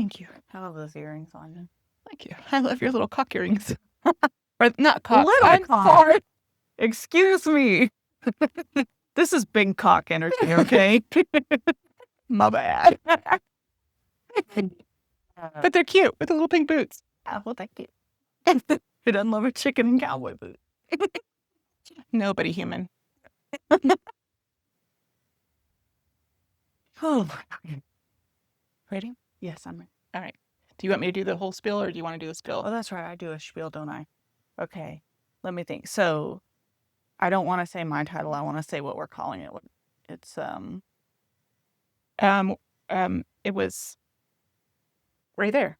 Thank you. I love those earrings on you. Thank you. I love your little cock earrings. Or not cock. Little I'm cock. sorry. Excuse me. This is big cock energy, okay? My bad. But they're cute with the little pink boots. Well, thank you. Who doesn't love a chicken and cowboy boot? Nobody human. Oh, Ready? yes, I'm ready. All right. Do you want me to do the whole spiel or do you want to do the spiel? Oh, that's right. I do a spiel, don't I? Okay. Let me think. So, I don't want to say my title. I want to say what we're calling it. It's It was right there.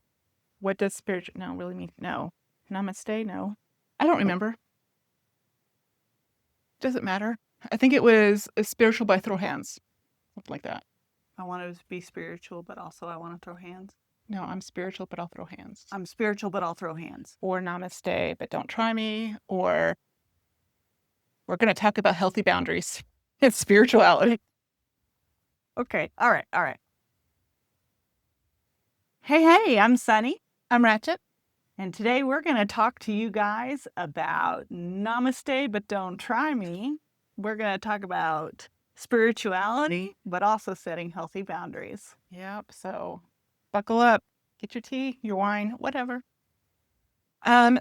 What does spiritual no really mean? No. Namaste? No. I don't remember. Doesn't matter. I think it was a spiritual by throw hands. Something like that. I want to be spiritual, but also I want to throw hands. No, I'm spiritual, but I'll throw hands. I'm spiritual, but I'll throw hands. Or namaste, but don't try me. Or we're going to talk about healthy boundaries. It's spirituality. Okay. All right. All right. Hey, I'm Sunny. I'm Ratchet. And today we're going to talk to you guys about Namaste, but don't try me. We're going to talk about spirituality, but also setting healthy boundaries. Yep. So buckle up, get your tea, your wine, whatever.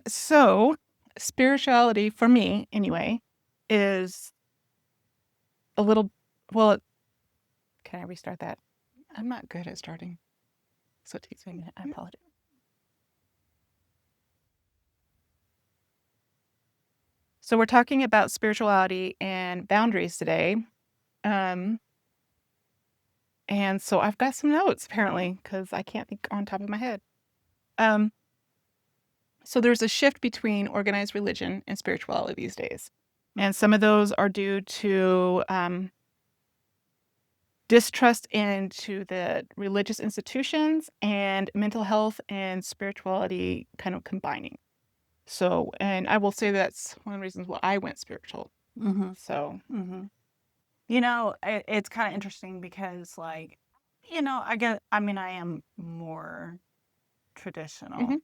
So spirituality for me anyway is a little, well, can I restart that? I'm not good at starting. So it takes me a minute. I apologize. So we're talking about spirituality and boundaries today. And so I've got some notes apparently because I can't think on top of my head. So there's a shift between organized religion and spirituality these days. And some of those are due to distrust into the religious institutions and mental health and spirituality kind of combining. So, and I will say that's one of the reasons why I went spiritual. Mm-hmm. So, Mm-hmm. You know, it's kind of interesting because, like, you know, I mean, I am more traditional, mhm.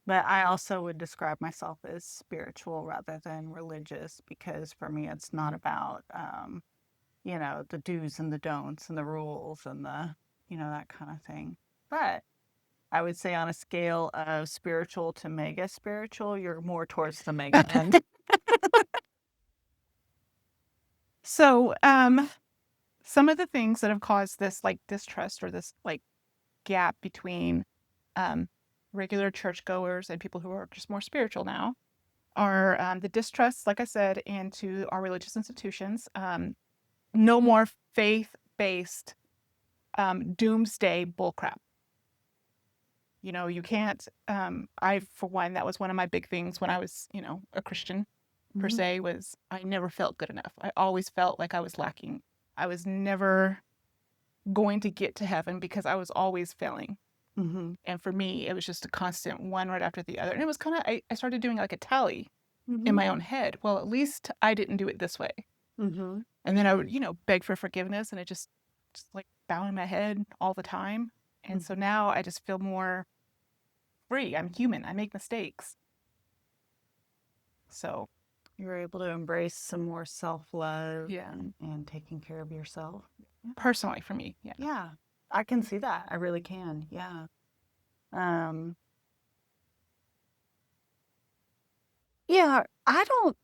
but I also would describe myself as spiritual rather than religious because for me, it's not about, you know, the do's and the don'ts and the rules and the, you know, that kind of thing. But I would say on a scale of spiritual to mega spiritual, you're more towards the mega end. So, some of the things that have caused this like distrust or this like gap between regular churchgoers and people who are just more spiritual now are the distrust, like I said, into our religious institutions. No more faith-based doomsday bullcrap. You know, you can't. For one, that was one of my big things when I was, you know, a Christian per Mhm. se. Was I never felt good enough. I always felt like I was lacking. I was never going to get to heaven because I was always failing. Mhm. And for me, it was just a constant one right after the other. And it was kind of, I started doing like a tally in Mhm. my own head. Well, at least I didn't do it this way. Mhm. And then I would, you know, beg for forgiveness and it just like bowing my head all the time. And so now I just feel more free. I'm human. I make mistakes. So, You're able to embrace some more self-love yeah, and taking care of yourself. personally for me, yeah. Yeah, I can see that. I really can. Yeah. Um, yeah, I don't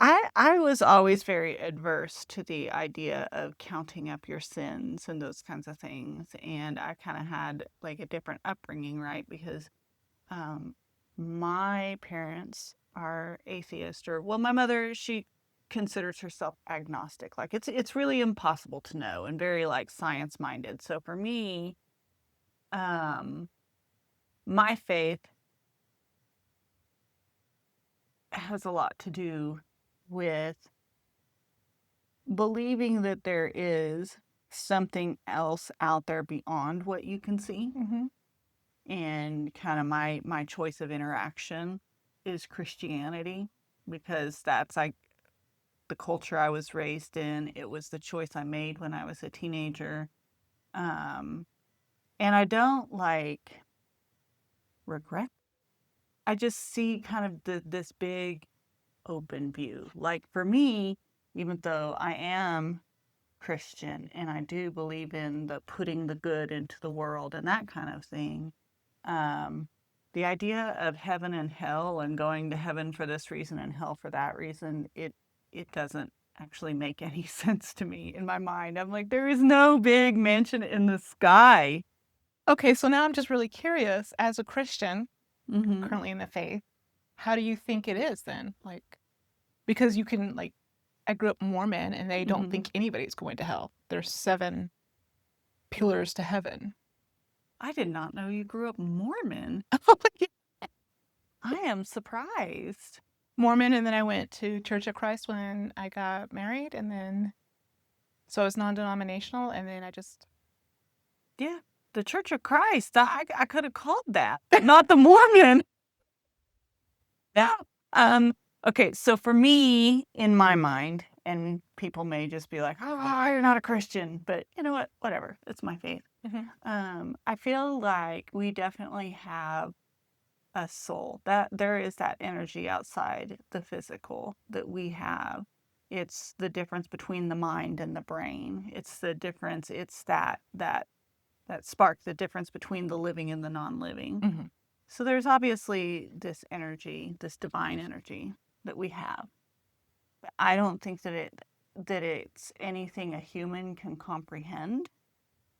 I was always very adverse to the idea of counting up your sins and those kinds of things. And I kind of had like a different upbringing, right? Because um, my parents are atheist, or well, my mother, she considers herself agnostic. Like it's really impossible to know and very like science minded. So for me, um, my faith has a lot to do with believing that there is something else out there beyond what you can see. Mm-hmm. And kind of my choice of interaction is Christianity because that's like the culture I was raised in. It was the choice I made when I was a teenager. Um, And I don't regret. I just see kind of this big open view. Like for me, even though I am Christian and I do believe in the putting the good into the world and that kind of thing, um, the idea of heaven and hell and going to heaven for this reason and hell for that reason, it doesn't actually make any sense to me in my mind. I'm like, there is no big mansion in the sky. Okay, so now I'm just really curious, as a Christian, Mm-hmm. currently in the faith, how do you think it is then? Like, because you can, like, I grew up Mormon and they don't Mm-hmm. think anybody's going to hell. There's 7 pillars to heaven. I did not know you grew up Mormon. I am surprised. Mormon, and then I went to Church of Christ when I got married, and then so I was non-denominational, and then I just Yeah, the Church of Christ. I could have called that, not the Mormon. Yeah. Okay, so for me, in my mind, and people may just be like, "Oh, you're not a Christian," but you know what? Whatever. It's my faith. Mhm. I feel like we definitely have a soul. That there is that energy outside the physical that we have. It's the difference between the mind and the brain. It's the difference. It's that spark, the difference between the living and the non-living. Mhm. So there's obviously this energy, this divine energy that we have. But I don't think that it's anything a human can comprehend.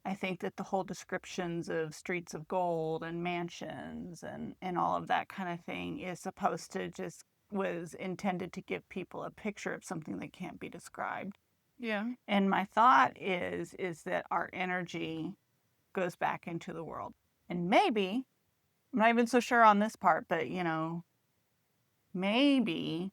I think that the whole descriptions of streets of gold and mansions and all of that kind of thing is supposed to just was intended to give people a picture of something that can't be described. Yeah. And my thought is that our energy goes back into the world. And maybe, I'm not even so sure on this part, but maybe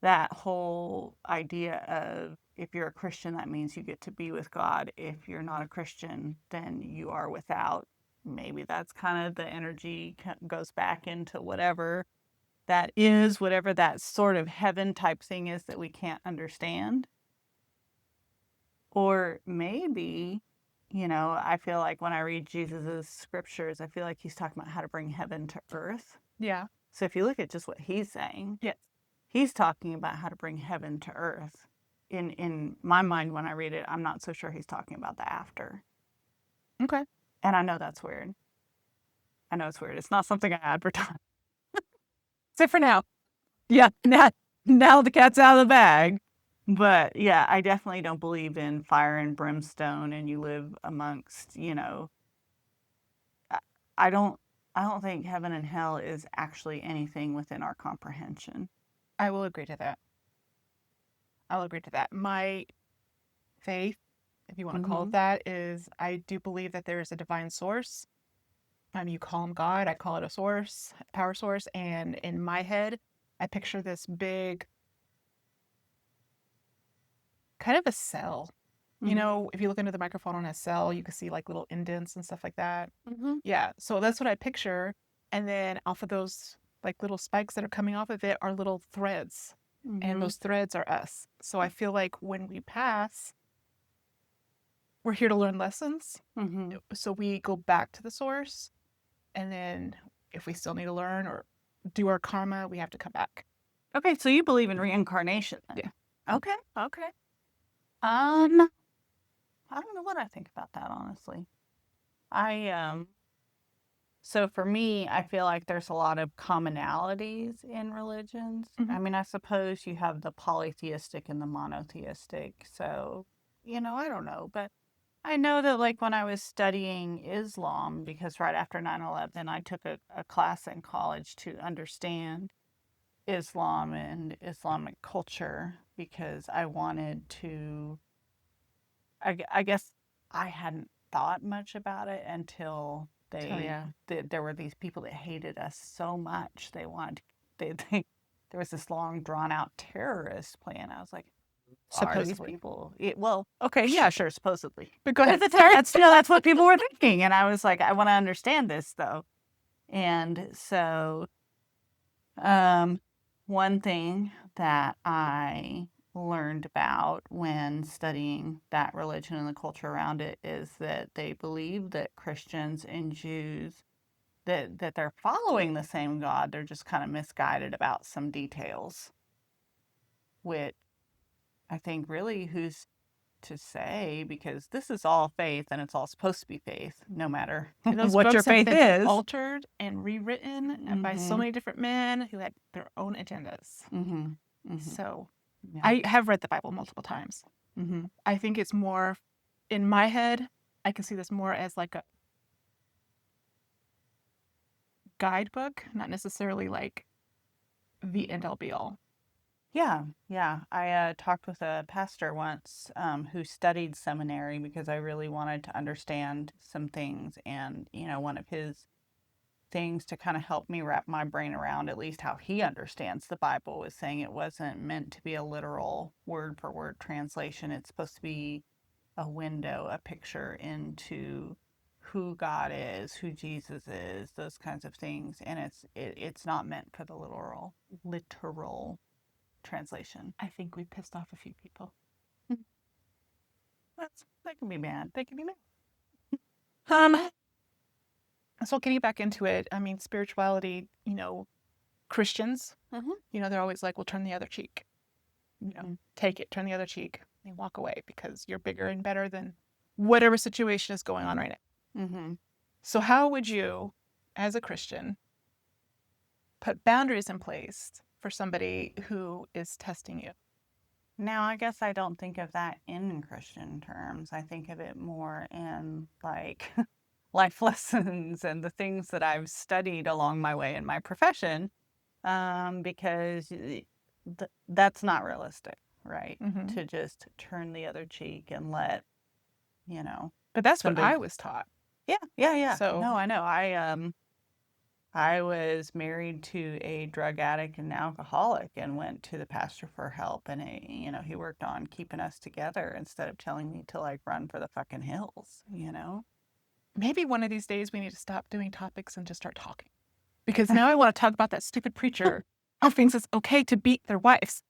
that whole idea of if you're a Christian, that means you get to be with God. If you're not a Christian, then you are without. Maybe that's kind of the energy goes back into whatever that is, whatever that sort of heaven type thing is that we can't understand. Or maybe, I feel like when I read Jesus's scriptures, I feel like he's talking about how to bring heaven to earth. Yeah. So if you look at just what he's saying, Yes. he's talking about how to bring heaven to earth. In my mind, when I read it, I'm not so sure he's talking about the after. Okay. And I know that's weird. I know it's weird. It's not something I advertise. So for now. Yeah, now the cat's out of the bag. But yeah, I definitely don't believe in fire and brimstone and you live amongst, I I don't I don't think heaven and hell is actually anything within our comprehension. I will agree to that. I'll agree to that. My faith, if you want to call it Mhm. that, is I do believe that there is a divine source. You call him God, I call it a source, power source. And in my head, I picture this big, kind of a cell. You Mhm. know, if you look into the microphone on a cell, you can see like little indents and stuff like that. Mhm. Yeah, so that's what I picture. And then off of those like little spikes that are coming off of it are little threads. And Mhm. those threads are us. So I feel like when we pass, we're here to learn lessons. Mhm. So we go back to the source. And then if we still need to learn or do our karma, we have to come back. Okay, so you believe in reincarnation Yeah. then? Okay. Okay. Um, I don't know what I think about that honestly. I So for me, I feel like there's a lot of commonalities in religions. Hmm. I mean, I suppose you have the polytheistic and the monotheistic. So, I don't know, but I know that like when I was studying Islam, because right after 9/11, I took a class in college to understand Islam and Islamic culture because I wanted to, I guess I hadn't thought much about it until Oh, yeah. there were these people that hated us so much. They wanted, they there was this long drawn out terrorist plan. I was like, are these Supposedly. people? Well, okay, yeah, sure, supposedly. But go But ahead. the terrorists, that's what people were thinking. And I was like, I want to understand this though. And so, um, one thing that I learned about when studying that religion and the culture around it is that they believe that Christians and Jews that they're following the same God, they're just kind of misguided about some details, which I think really who's to say, because this is all faith and it's all supposed to be faith, no matter And those what your books have faith been is. altered and rewritten by so many different men who had their own agendas. So Yeah. I have read the Bible multiple times. I think it's more, in my head, I can see this more as like a guidebook, not necessarily like the end all be all. Yeah, yeah. I talked with a pastor once who studied seminary because I really wanted to understand some things. And, one of his things to kind of help me wrap my brain around at least how he understands the Bible was saying it wasn't meant to be a literal word for word translation. It's supposed to be a window, a picture into who God is, who Jesus is, those kinds of things. And it's not meant for the literal translation. I think we pissed off a few people. They can be mad. They can be mad. So getting back into it, I mean, spirituality, Christians, they're always like, well, turn the other cheek. Take it, turn the other cheek, and walk away because you're bigger and better than whatever situation is going on right now. So how would you, as a Christian, put boundaries in place for somebody who is testing you? Now, I guess I don't think of that in Christian terms. I think of it more in like life lessons and the things that I've studied along my way in my profession, because that's not realistic, right? To just turn the other cheek and let, But that's somebody... what I was taught. Yeah. So no, I know. I was married to a drug addict and alcoholic and went to the pastor for help. And, he worked on keeping us together instead of telling me to like run for the fucking hills, maybe one of these days we need to stop doing topics and just start talking. Because now I want to talk about that stupid preacher who thinks it's okay to beat their wives.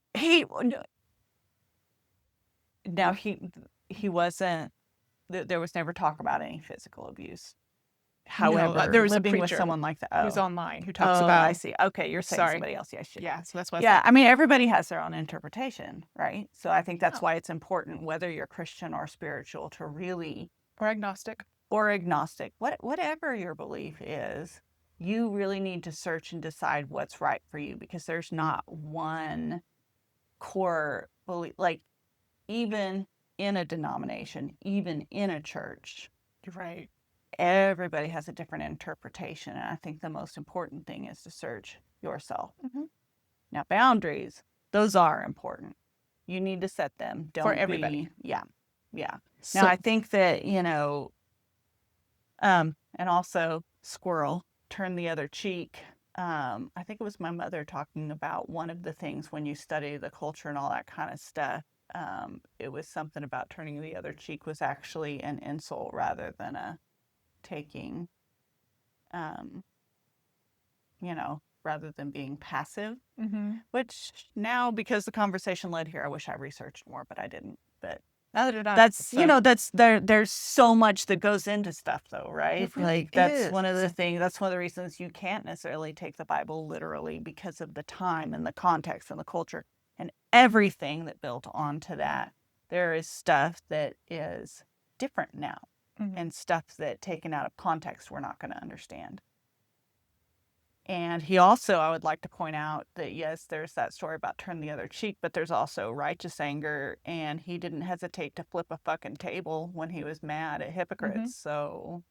Now he wasn't, there was never talk about any physical abuse. However, there was living a with someone like that, who's online who talks about. I see. Okay, you're saying somebody else. Yeah, so that's what. Yeah, I mean, everybody has their own interpretation, right? So I think that's why it's important, whether you're Christian or spiritual, to really, or agnostic, whatever your belief is, you really need to search and decide what's right for you, because there's not one core belief. Like, even in a denomination, even in a church, you're right, everybody has a different interpretation. And I think the most important thing is to search yourself. Now, boundaries, those are important. You need to set them. Don't for everybody. Yeah. Now, I think that, and also squirrel, turn the other cheek. I think it was my mother talking about one of the things when you study the culture and all that kind of stuff. It was something about turning the other cheek was actually an insult rather than a taking, rather than being passive, which now, because the conversation led here, I wish I researched more, but I didn't. But that's, there's so much that goes into stuff though, right? Like that's one of the reasons you can't necessarily take the Bible literally, because of the time and the context and the culture and everything that built onto that. There is stuff that is different now, and stuff that taken out of context we're not going to understand. And he also, I would like to point out that, yes, there's that story about turn the other cheek, but there's also righteous anger, and he didn't hesitate to flip a fucking table when he was mad at hypocrites. So,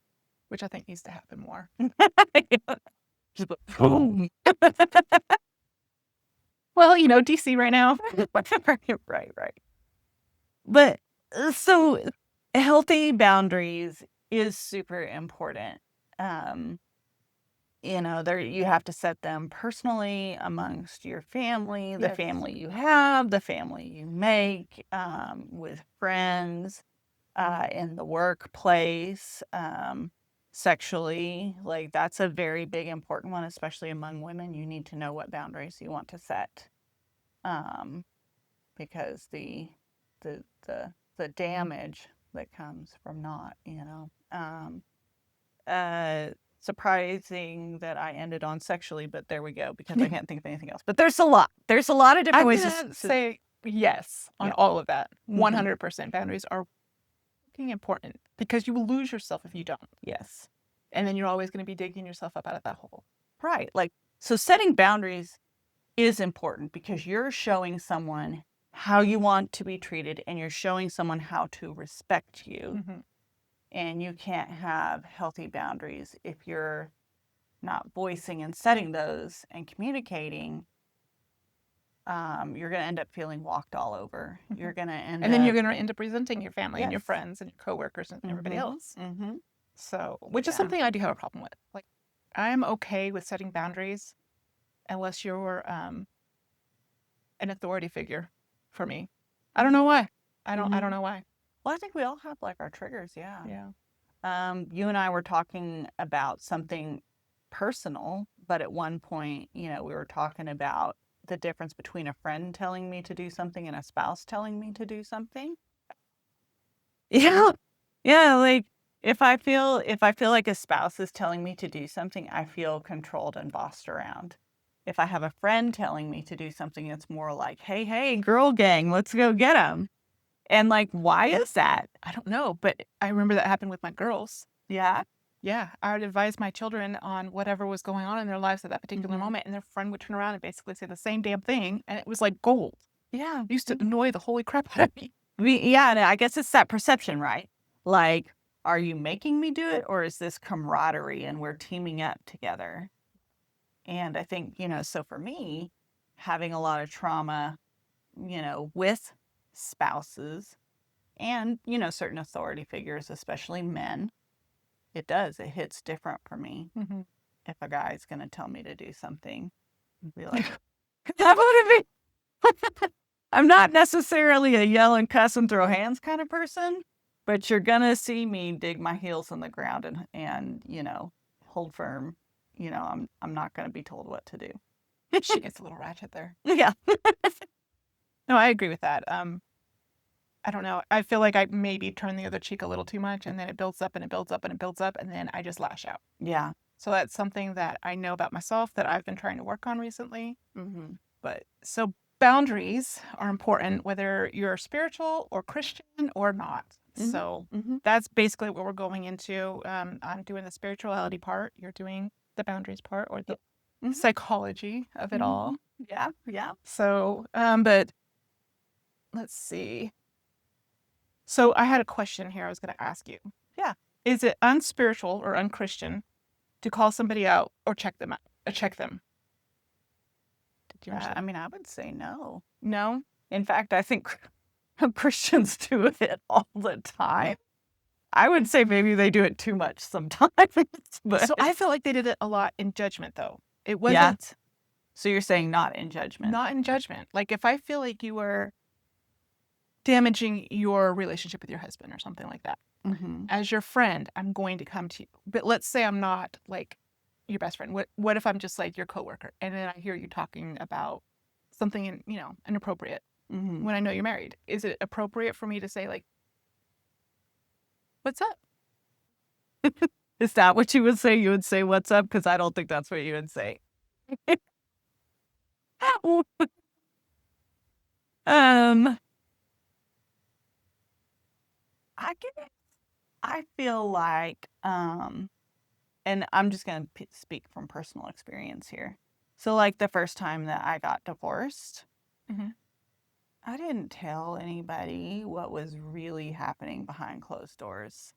which I think needs to happen more. Well, DC right now. Right. But so healthy boundaries is super important. You have to set them personally amongst your family, the family you have, the family you make, with friends, in the workplace, sexually. Like, that's a very big, important one, especially among women. You need to know what boundaries you want to set. because the damage that comes from not, uh, surprising that I ended on sexually, but there we go, because I can't think of anything else. But there's a lot of different I'm ways gonna say yes on yeah. all of that. Mhm. 100%. Boundaries are fucking important because you will lose yourself if you don't. Yes. And then you're always going to be digging yourself up out of that hole. Right. Like, so setting boundaries is important because you're showing someone how you want to be treated, and you're showing someone how to respect you. Mm-hmm. And you can't have healthy boundaries if you're not voicing and setting those and communicating. You're going to end up feeling walked all over. Mm-hmm. You're going to end And then you're up, going to end up resenting your family and your yes. friends and your coworkers and everybody else. Mm-hmm. So, which is Yeah. something I do have a problem with. Like, I'm okay with setting boundaries unless you're an authority figure for me. I don't know why. I don't know why. Well, I think we all have like our triggers. Yeah. Yeah. You and I were talking about something personal, but at one point, we were talking about the difference between a friend telling me to do something and a spouse telling me to do something. Yeah. Yeah, like if I feel like a spouse is telling me to do something, I feel controlled and bossed around. If I have a friend telling me to do something, it's more like, "Hey, hey, girl gang, let's go get them." And like, why is that? I don't know, but I remember that happened with my girls. Yeah. Yeah, I would advise my children on whatever was going on in their lives at that particular moment, and their friend would turn around and basically say the same damn thing, and it was like gold. Yeah. It used to annoy the holy crap out of me. Yeah, and I guess it's that perception, right? Like, are you making me do it, or is this camaraderie and we're teaming up together? And I think, so for me, having a lot of trauma, with spouses and, certain authority figures, especially men, it hits different for me. Mm-hmm. If a guy's going to tell me to do something, be like, that would be. I'm not necessarily a yell and cuss and throw hands kind of person, but you're going to see me dig my heels in the ground and, hold firm. I'm not going to be told what to do. She gets a little ratchet there. Yeah. No, I agree with that. I don't know. I feel like I maybe turn the other cheek a little too much, and then it builds up and it builds up and it builds up, and then I just lash out. Yeah. So that's something that I know about myself that I've been trying to work on recently. Mm-hmm. But so boundaries are important, whether you're spiritual or Christian or not. Mm-hmm. So that's basically what we're going into. I'm doing the spirituality part. You're doing the boundaries part, or the psychology of it all. Yeah. Yeah. So, but let's see. So I had a question here I was going to ask you. Yeah. Is it unspiritual or unchristian to call somebody out or check them out? Check them. Did you understand? I mean, I would say no. No? In fact, I think Christians do it all the time. I would say maybe they do it too much sometimes. But So I feel like they did it a lot in judgment, though. It wasn't. Yeah. So you're saying not in judgment? Not in judgment. Like if I feel like you were damaging your relationship with your husband or something like that, as your friend, I'm going to come to you. But let's say I'm not like your best friend. What if I'm just like your coworker, and then I hear you talking about something inappropriate when I know you're married? Is it appropriate for me to say like, "What's up?" Is that what you would say? You would say, "What's up?" Because I don't think that's what you would say. I feel like, and I'm just going to speak from personal experience here. So, like the first time that I got divorced, I didn't tell anybody what was really happening behind closed doors.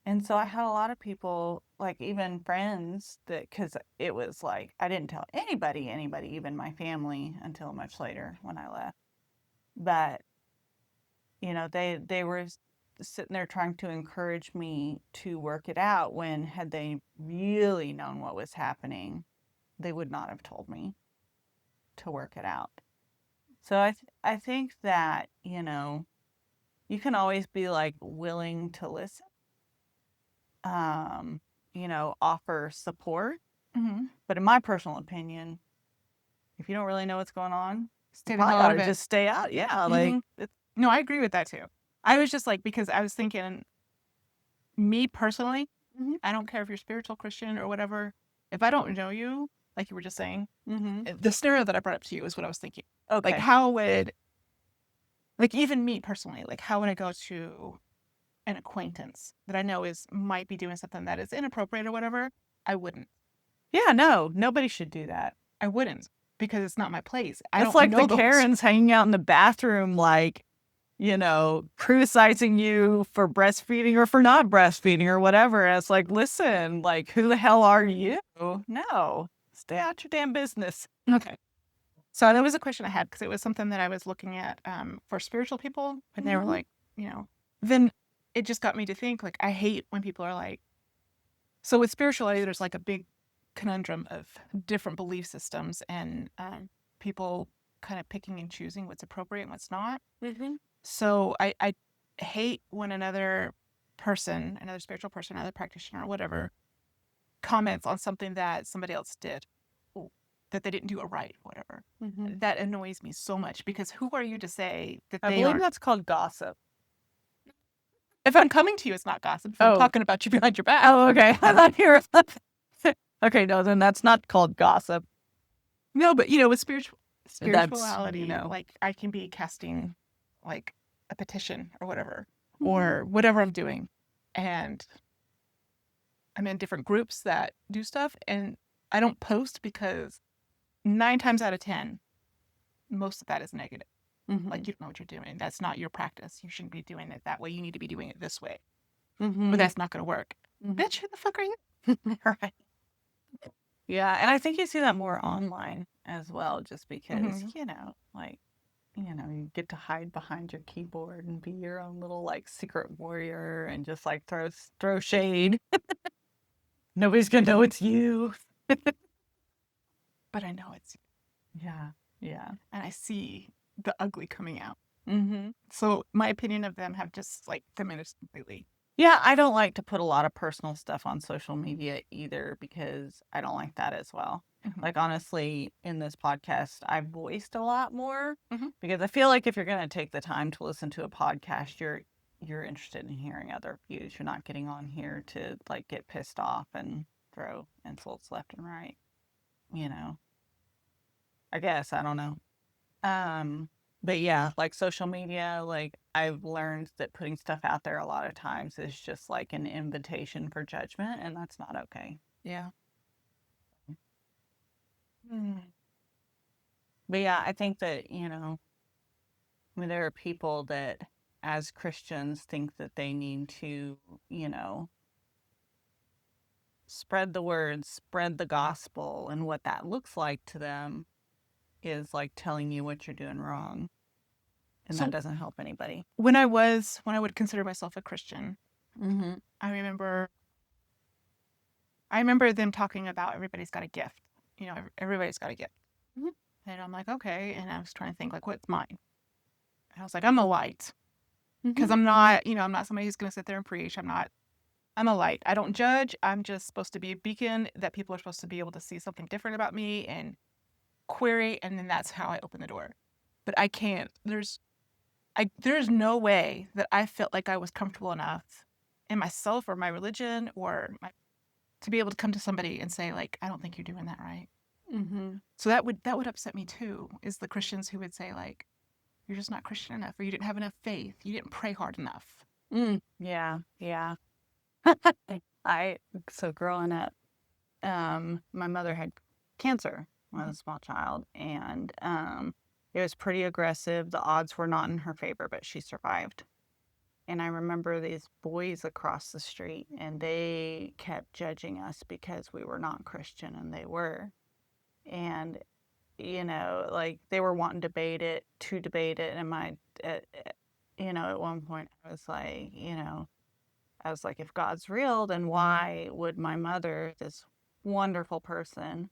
And so I had a lot of people, like even friends, that because it was like I didn't tell anybody, even my family, until much later when I left. But they were sitting there trying to encourage me to work it out, when had they really known what was happening, they would not have told me to work it out. So I think that, you can always be like willing to listen, offer support. But in my personal opinion, if you don't really know what's going on, Stay the Probably hell ought out of to it. just stay out. Yeah, like Hmm. No, I agree with that too. I was just like, because I was thinking, me personally, mhm, I don't care if you're spiritual Christian or whatever. If I don't know you, like you were just saying, mhm. the scenario that I brought up to you is what I was thinking. Like, Okay. how would, like, even me personally, like, how would I go to an acquaintance that I know is might be doing something that is inappropriate or whatever? I wouldn't. Yeah, no, nobody should do that. I wouldn't because it's not my place. I It's don't like the know those. Karens hanging out in the bathroom, like, criticizing you for breastfeeding or for not breastfeeding or whatever. And it's like, listen, like, who the hell are you? No, stay out your damn business. Okay. So that was a question I had because it was something that I was looking at for spiritual people, and they were Mhm. like, then it just got me to think, like, I hate when people are like, so with spirituality, there's like a big conundrum of different belief systems and people kind of picking and choosing what's appropriate and what's not. Mhm. So I hate when another person, another spiritual person, another practitioner or whatever, comments on something that somebody else did, that they didn't do it right, whatever. Mhm. That annoys me so much because who are you to say that I they believe aren't? that's called gossip. If I'm coming to you, it's not gossip. If I'm Oh, talking about you behind your back, oh, okay. I thought you were. Okay, no, then that's not called gossip. no. But with That's, spirituality, like I can be casting like a petition or whatever, Mhm. or whatever I'm doing, and I'm in different groups that do stuff, and I don't post because 9 times out of 10, most of that is negative. Like, Mhm. you don't know what you're doing. That's not your practice. You shouldn't be doing it that way. You need to be doing it this way. Or Mhm. that's not going to work. Mhm. Bitch, who the fuck are you? Right. Yeah, and I think you see that more online as well, just because, Mm-hmm. like, you get to hide behind your keyboard and be your own little like secret warrior and just like throw shade. Nobody's gonna know it's you. But I know it's, Yeah, yeah. and I see the ugly coming out. Mm-hmm. So my opinion of them have just like diminished completely. Yeah, I don't like to put a lot of personal stuff on social media either because I don't like that as well. Mm-hmm. Like, honestly, in this podcast, I've voiced a lot more Mm-hmm. because I feel like if you're going to take the time to listen to a podcast, you're interested in hearing other views. You're not getting on here to like get pissed off and throw insults left and right, you know. I guess, I don't know. Um, but yeah, like social media, like I've learned that putting stuff out there a lot of times is just like an invitation for judgment, and that's not okay. Yeah. Mm. But yeah, I think that, I mean, there are people that as Christians think that they need to, you know, spread the word, spread the gospel, and what that looks like to them is like telling you what you're doing wrong, and that So doesn't help anybody. when I would consider myself a Christian, Mm-hmm. I remember I remember them talking about everybody's got a gift. Everybody's got a gift. And I'm like, okay. And I was trying to think, like, what's mine? And I was like, I'm a light. Because Mm-hmm. I'm not somebody who's going to sit there and preach. I'm a light. I don't judge. I'm just supposed to be a beacon that people are supposed to be able to see something different about me and query. And then that's how I open the door. But I can't. There's no way that I felt like I was comfortable enough in myself or my religion to be able to come to somebody and say, like, I don't think you're doing that right. Mm-hmm. So that would upset me too, is the Christians who would say, like, you're just not Christian enough, or you didn't have enough faith, you didn't pray hard enough. Yeah, yeah. I so growing up, my mother had cancer when I Mhm. was a small child, and it was pretty aggressive. The odds were not in her favor, but she survived. And I remember these boys across the street, and they kept judging us because we were not Christian, and they were. And like they were wanting to debate it, and at one point I was like, if God's real, then why would my mother, this wonderful person,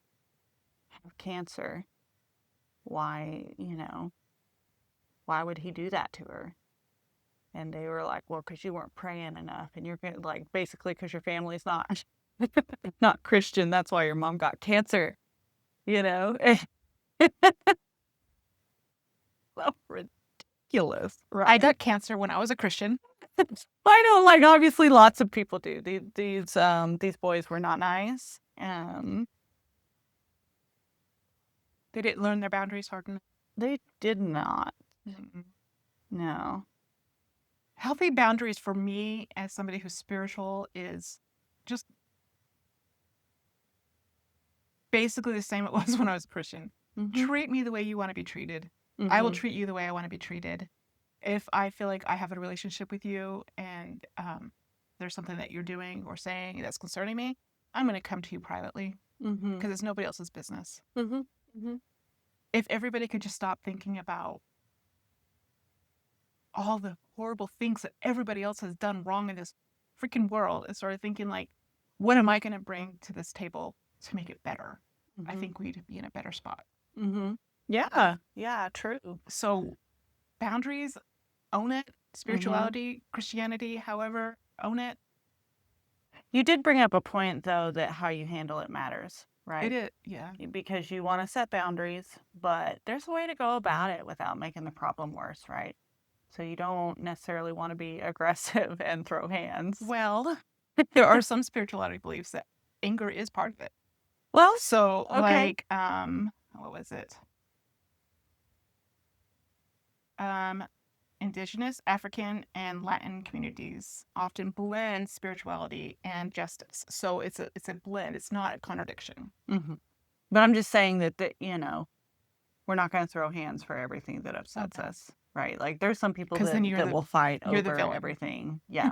have cancer? Why, why would he do that to her? And they were like, well, because you weren't praying enough. And you're like, basically, because your family's not, not Christian. That's why your mom got cancer, you know? So ridiculous, I right? got cancer when I was a Christian. I know, like obviously lots of people do. These boys were not nice. They didn't learn their boundaries hard enough. They did not. Mm-mm. No. Healthy boundaries for me as somebody who's spiritual is just basically the same it was when I was a Christian. Mm-hmm. Treat me the way you want to be treated. I will Mm-hmm. treat you the way I want to be treated. If I feel like I have a relationship with you and there's something that you're doing or saying that's concerning me, I'm going to come to you privately Mm-hmm. because it's nobody else's business. Mm-hmm. Mm-hmm. If everybody could just stop thinking about all the horrible things that everybody else has done wrong in this freaking world and started thinking like, what am I going to bring to this table to make it better? I Mm-hmm. think we'd be in a better spot. Mm-hmm. Yeah. Yeah. True. So boundaries, own it. Mm-hmm. Spirituality, Christianity, however, own it. You did bring up a point though that how you handle it matters, It right? is, yeah. Because you want to set boundaries, but there's a way to go about it without making the problem worse, right? So you don't necessarily want to be aggressive and throw hands. Well, there are some spirituality beliefs that anger is part of it. Well, So, okay. like, what was it? Um, Indigenous, African, and Latin communities often blend spirituality and justice. So it's a blend. It's not a contradiction. Mm-hmm. But I'm just saying that we're not going to throw hands for everything that upsets Okay. us, right? Like there's some people Because then that will fight you're the over villain. everything. Yeah.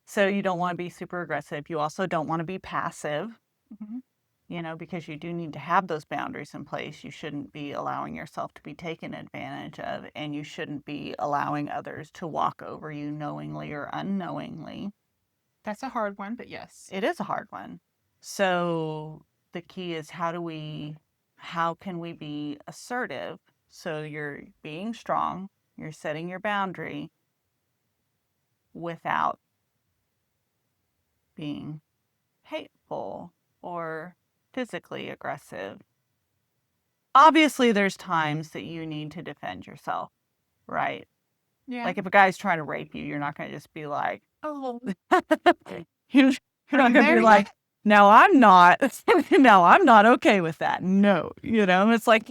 So you don't want to be super aggressive. You also don't want to be passive, Mhm. because you do need to have those boundaries in place. You shouldn't be allowing yourself to be taken advantage of, and you shouldn't be allowing others to walk over you knowingly or unknowingly. That's a hard one, but yes. It is a hard one. So the key is how can we be assertive? So you're being strong, you're setting your boundary without being hateful or physically aggressive. Obviously, there's times that you need to defend yourself, right? Yeah. Like if a guy's trying to rape you, you're not going to just be like, Oh, you're are not you going to be there like, yet? no, I'm not. No, I'm not okay with that. No, it's like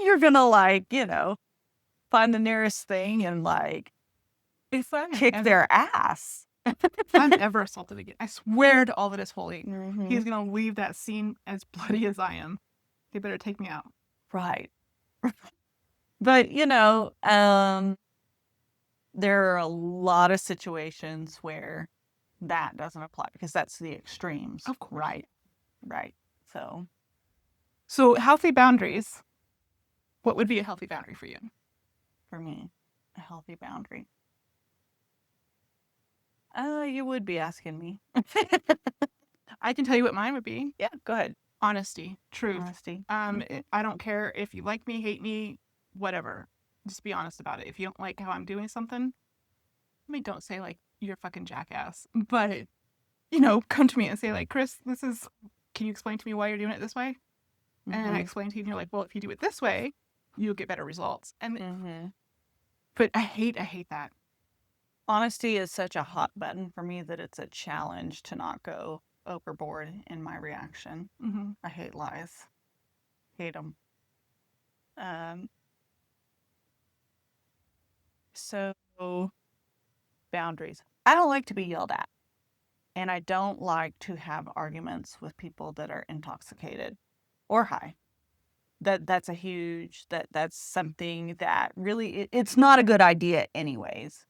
you're going to like, find the nearest thing and like If I'm kick ever their ass. if I'm ever assaulted again, I swear to all that is holy, Hmm. he's gonna leave that scene as bloody as I am. They better take me out. Right. But, there are a lot of situations where that doesn't apply because that's the extremes. Of course. Right. Right. So So healthy boundaries. What would be a healthy boundary for you? for me, a healthy boundary. You would be asking me. I can tell you what mine would be. Yeah, go ahead. Honesty, truth. Honesty. I don't care if you like me, hate me, whatever. Just be honest about it. If you don't like how I'm doing something, I mean, don't say like you're a fucking jackass, but come to me and say like, Chris, this is. Can you explain to me why you're doing it this way? And I Mm-hmm. explain to you, and you're like, well, if you do it this way, you'll get better results. And Mm-hmm. but I hate that. Honesty is such a hot button for me that it's a challenge to not go overboard in my reaction. Mm-hmm. I hate lies. Hate them. Um, so boundaries. I don't like to be yelled at, and I don't like to have arguments with people that are intoxicated or high. That's something that really it's not a good idea anyways.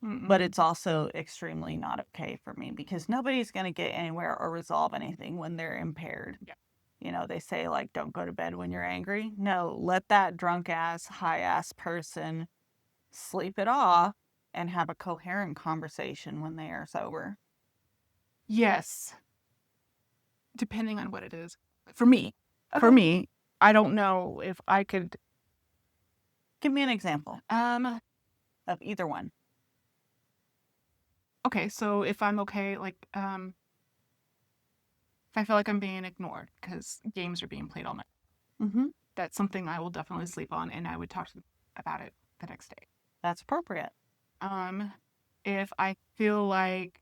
But Mm-mm. it's also extremely not okay for me because nobody's going to get anywhere or resolve anything when they're impaired. Yeah. They say like don't go to bed when you're angry. No, let that drunk ass, high ass person sleep it off and have a coherent conversation when they are sober. Yes, depending on what it is. For me, for Okay. me, I don't know if I could. Give me an example Um. of either one. Okay, so if I'm okay, like if I feel like I'm being ignored because games are being played all night, Mm-hmm. that's something I will definitely sleep on, and I would talk to them. about it the next day. That's appropriate. Um, if I feel like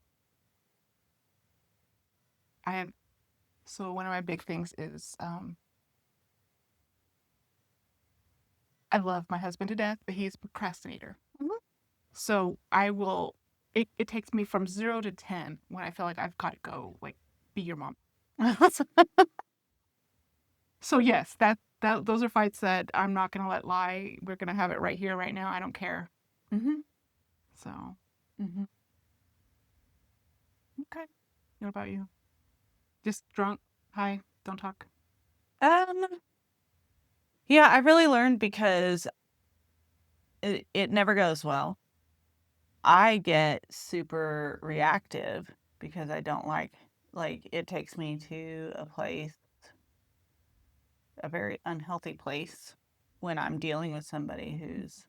I have, so one of my big things is I love my husband to death, but he's a procrastinator. Mhm. So I will, it takes me from 0 to 10 when I feel like I've got to go, like, be your mom. So yes, that those are fights that I'm not gonna let lie. We're gonna have it right here, right now. I don't care. Mm-hmm. So Mm-hmm. okay. What about you? Just drunk, high, don't talk. Um, yeah, I really learned because it never goes well. I get super reactive because I don't like it takes me to a place, a very unhealthy place when I'm dealing with somebody who's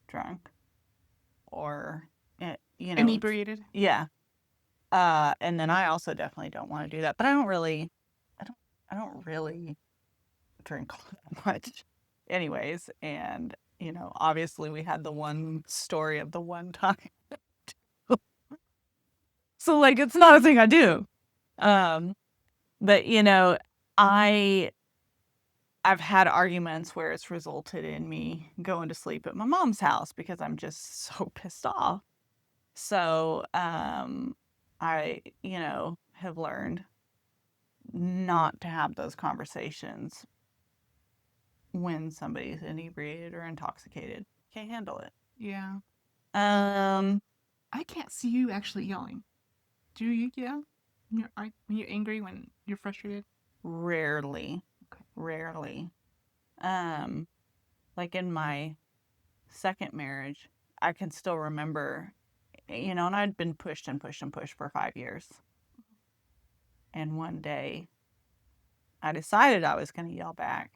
drunk or Inebriated. yeah. And then I also definitely don't want to do that, but I don't I don't really drink all that much anyways, and obviously we had the one story of the one time. So like it's not a thing I do. Um but I I've had arguments where it's resulted in me going to sleep at my mom's house because I'm just so pissed off. So, I, have learned not to have those conversations when somebody's inebriated or intoxicated. Can't handle it. Yeah. Um, I can't see you actually yelling. Do you yell? When you're angry, when you're frustrated? Rarely, Okay. rarely. Um, like in my second marriage, I can still remember, and I'd been pushed and pushed and pushed for 5 years. And one day I decided I was going to yell back.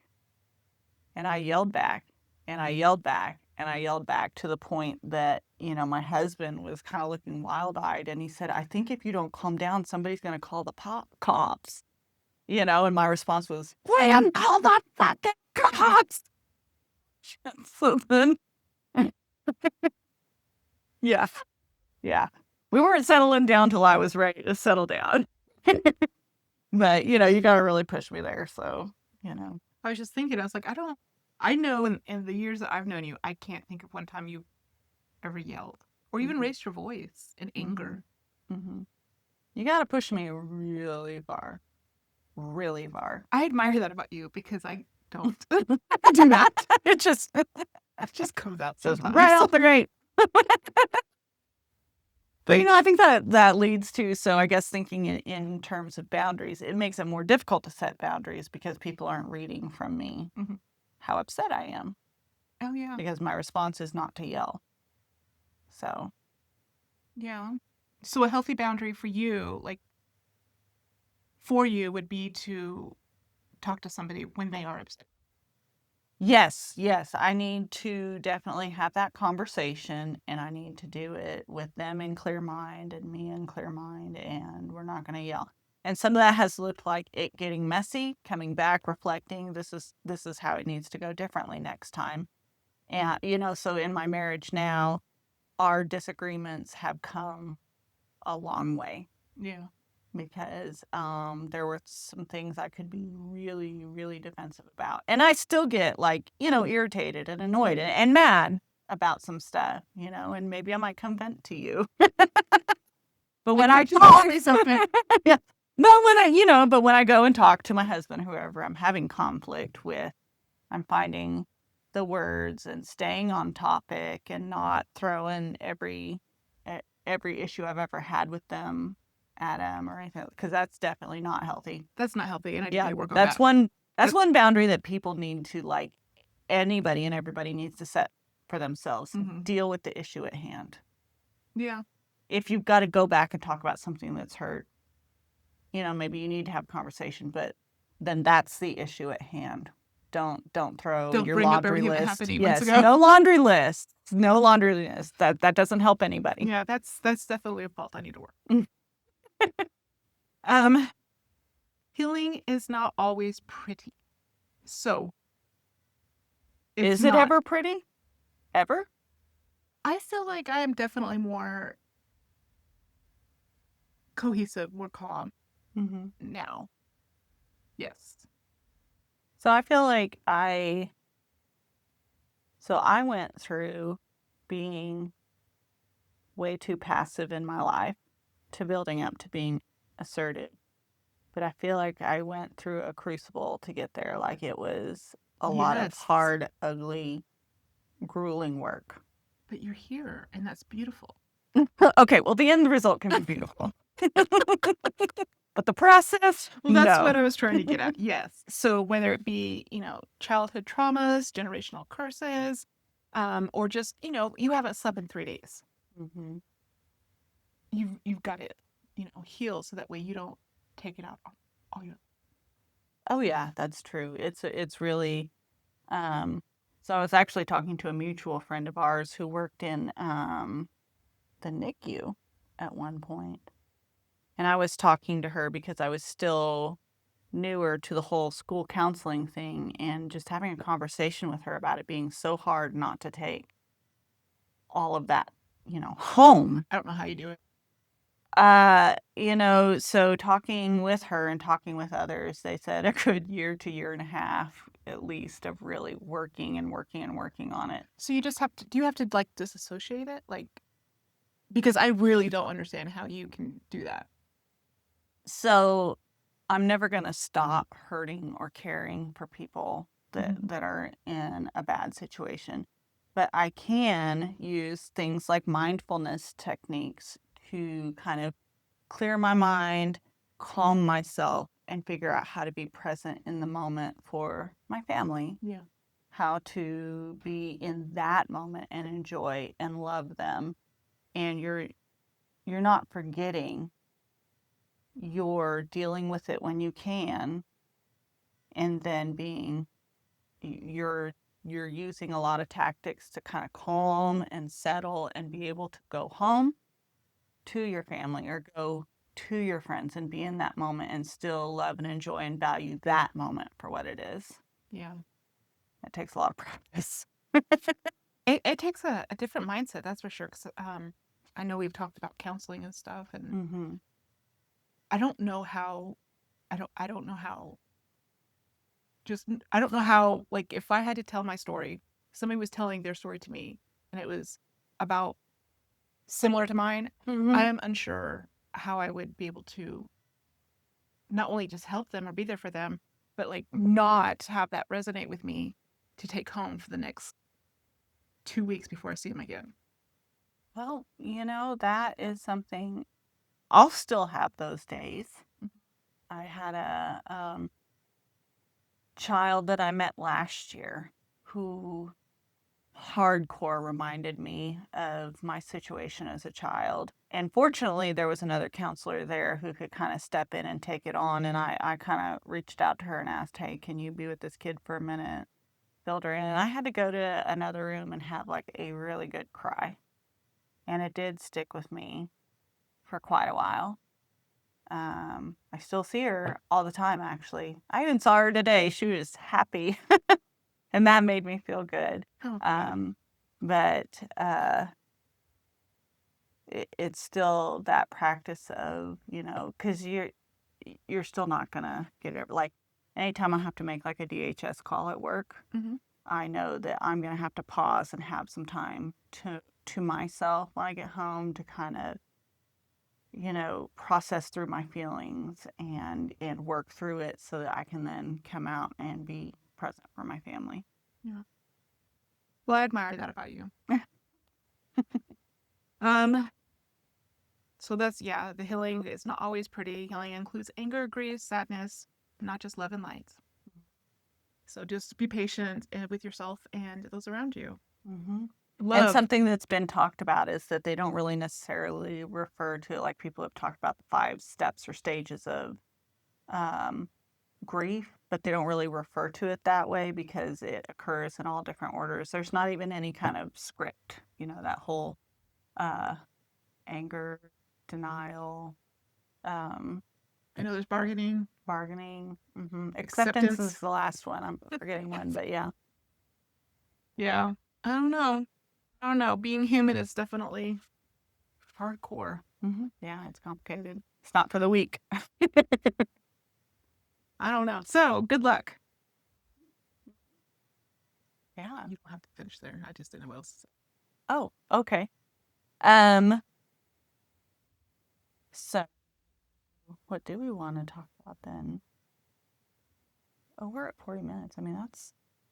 And I yelled back and I yelled back and I yelled back to the point that, my husband was kind of looking wild eyed and he said, I think if you don't calm down, somebody's going to call the cops. And my response was, William, call the fucking cops. So then, yeah, yeah. We weren't settling down till I was ready to settle down. But, you got to really push me there. So, you know. I was just thinking, I was like, I know in the years that I've known you, I can't think of one time you ever yelled or even Mm-hmm. raised your voice in Mm-hmm. anger. Mm-hmm. You got to push me really far. Really far. I admire that about you because I don't do that. It just It just comes out just right sometimes. off the grate. But I think that leads to, so I guess thinking in terms of boundaries, it makes it more difficult to set boundaries because people aren't reading from me Mm-hmm. how upset I am Oh yeah, because my response is not to yell. So yeah. So a healthy boundary for you, like for you, would be to talk to somebody when they are upset. yes, I need to definitely have that conversation and I need to do it with them in clear mind and me in clear mind, and we're not going to yell. And some of that has looked like it getting messy, coming back, reflecting, this is how it needs to go differently next time. And so in my marriage now, our disagreements have come a long way Yeah. because there were some things I could be really, really defensive about. And I still get irritated and annoyed and mad about some stuff, and maybe I might come vent to you. But when I Tell me something. yeah. But when I go and talk to my husband, whoever I'm having conflict with, I'm finding the words and staying on topic and not throwing every issue I've ever had with them at them or anything, because that's definitely not healthy. That's not healthy, and I Yeah, need to work on that's that. one boundary that people need to anybody and everybody needs to set for themselves. Mm-hmm. Deal with the issue at hand. Yeah. If you've got to go back and talk about something that's hurt, maybe you need to have a conversation, but then that's the issue at hand. Don't throw Don't your bring up laundry everything that list. happened 8 months Yes, ago. no laundry list. No laundry list. That doesn't help anybody. Yeah, that's definitely a fault I need to work. Mm. Um, Healing is not always pretty. So it's Is it not. ever pretty? Ever? I feel like I am definitely more cohesive, more calm Mm-hmm. now. Yes. So I feel like I went through being way too passive in my life to building up to being assertive. But I feel like I went through a crucible to get there. Like it was a lot of Yes. hard, ugly, grueling work. But you're here, and that's beautiful. Okay, well, the end result can be beautiful. But the process, Well, that's no. what I was trying to get at. Yes. So whether it be, childhood traumas, generational curses, or just, you haven't slept in 3 days. Hmm. You've got to, heal so that way you don't take it out on all your. Oh yeah, that's true. It's really so I was actually talking to a mutual friend of ours who worked in the NICU at one point. And I was talking to her because I was still newer to the whole school counseling thing and just having a conversation with her about it being so hard not to take all of that, home. I don't know how you do it. So talking with her and talking with others, they said a good year to year and a half at least of really working and working and working on it. So you just have to, do you have to like disassociate it? Like, because I really don't understand how you can do that. So I'm never going to stop hurting or caring for people Mhm. that are in a bad situation. But I can use things like mindfulness techniques to kind of clear my mind, calm myself, and figure out how to be present in the moment for my family, Yeah. how to be in that moment and enjoy and love them. And you're not forgetting, you're dealing with it when you can, and then you're using a lot of tactics to kind of calm and settle and be able to go home to your family or go to your friends and be in that moment and still love and enjoy and value that moment for what it is. Yeah. It takes a lot of practice. It takes a different mindset, that's for sure. Because I know we've talked about counseling and stuff, and Mm-hmm. I don't know how, I don't know how, just, I don't know how, like, if I had to tell my story, somebody was telling their story to me, and it was about similar to mine, I Mm-hmm. am unsure how I would be able to not only just help them or be there for them, but like not have that resonate with me to take home for the next 2 weeks before I see them again. Well, that is something I'll still have those days. I had a child that I met last year who hardcore reminded me of my situation as a child. And fortunately, there was another counselor there who could kind of step in and take it on. And I kind of reached out to her and asked, hey, can you be with this kid for a minute? Filled her in. And I had to go to another room and have like a really good cry. And it did stick with me for quite a while. I still see her all the time, actually. I even saw her today. She was happy, and that made me feel good. Oh, good. Um, but it's still that practice of, because you're still not gonna get it. Like anytime I have to make like a DHS call at work, Hmm. I know that I'm gonna have to pause and have some time to myself when I get home to kind of process through my feelings and work through it so that I can then come out and be present for my family. Yeah. Well, I admire that about you. Um, so that's, yeah, the healing is not always pretty. Healing includes anger, grief, sadness, not just love and light. So just be patient with yourself and those around you. Hmm. And Love. something that's been talked about is that they don't really necessarily refer to, like people have talked about the 5 steps or stages of um, grief, but they don't really refer to it that way because it occurs in all different orders. There's not even any kind of script, that whole uh, anger, denial, um, I know there's bargaining, bargaining. Acceptance is acceptance. the last one. I'm forgetting one, but yeah. Yeah. I don't know. I don't know. Being human is definitely hardcore. Yeah, it's complicated. It's not for the weak. I don't know. So good luck. Yeah. You don't have to finish there. I just didn't know what else to say. Oh, okay. Um, so what do we want to talk about then? Oh, we're at 40 minutes. I mean,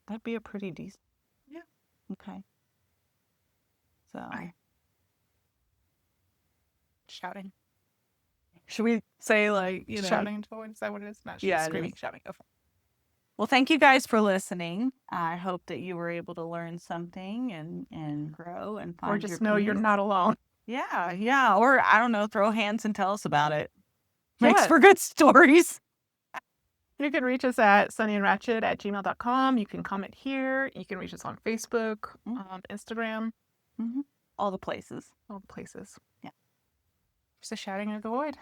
that'd be a pretty decent. Yeah. Okay. So, Shouting. should we say like, Shouting into the void. Is that what it is? Not Yeah, it screaming, is. shouting. Okay. Well, thank you guys for listening. I hope that you were able to learn something and grow and Or find your just know you're peace. not alone. Yeah, yeah. Or I don't know, throw hands and tell us about it. Makes Yeah. for good stories. You can reach us at sunnyandratchet@gmail.com. You can comment here. You can reach us on Facebook, Instagram, All the places. all the places. Yeah. Just a shouting into the void.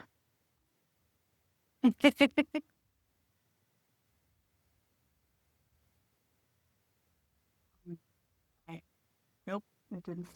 Nope, it didn't.